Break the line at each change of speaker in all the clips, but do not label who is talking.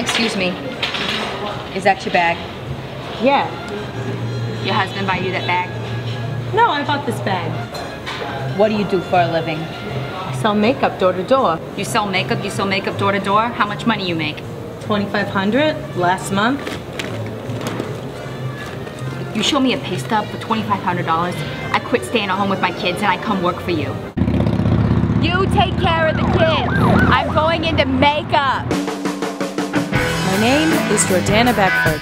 Excuse me. Is that your bag?
Yeah.
Your husband buy you that bag?
No, I bought this bag.
What do you do for a living?
I sell makeup door to door.
You sell makeup? You sell makeup door to door? How much money you make?
$2,500 last month.
You show me a pay stub for $2,500. I quit staying at home with my kids and I come work for you. You take care of the kids. I'm going into makeup.
My name is Jordana Beckford,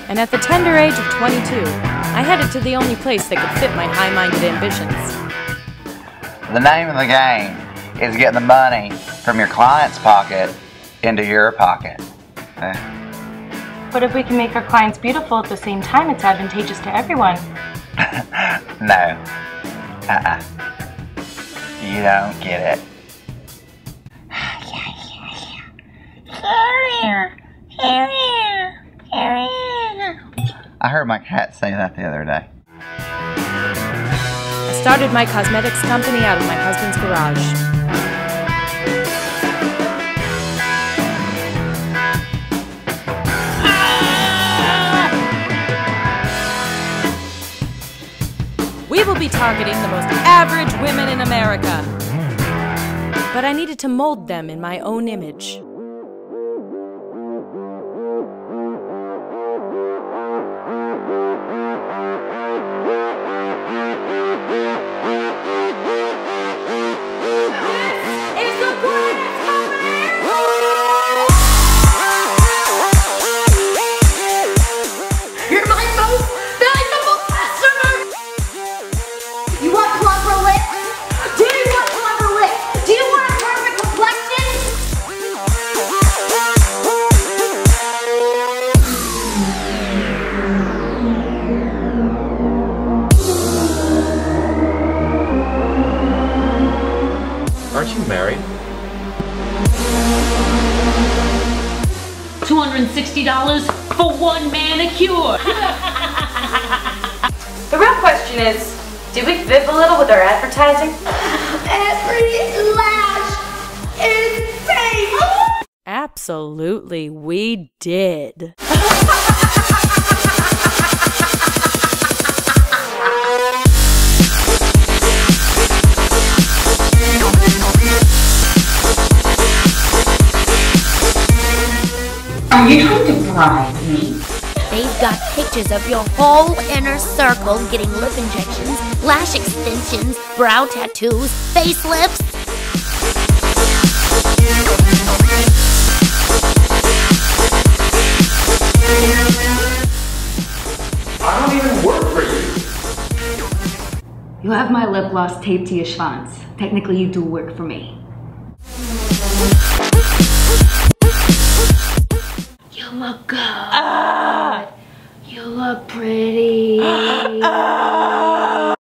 and at the tender age of 22, I headed to the only place that could fit my high-minded ambitions.
The name of the game is getting the money from your client's pocket into your pocket.
But if we can make our clients beautiful at the same time, it's advantageous to everyone.
No. You don't get it. I heard my cat say that the other day.
I started my cosmetics company out of my husband's garage. We will be targeting the most average women in America. But I needed to mold them in my own image.
Aren't you married?
$260 for one manicure.
The real question is, did we fib a little with our advertising?
Every lash is fake!
Absolutely, we did.
Are you trying to bribe me?
They've got pictures of your whole inner circle getting lip injections, lash extensions, brow tattoos, facelifts.
I don't even work for you.
You have my lip gloss taped to your schwanz. Technically, you do work for me.
You look good. You look pretty.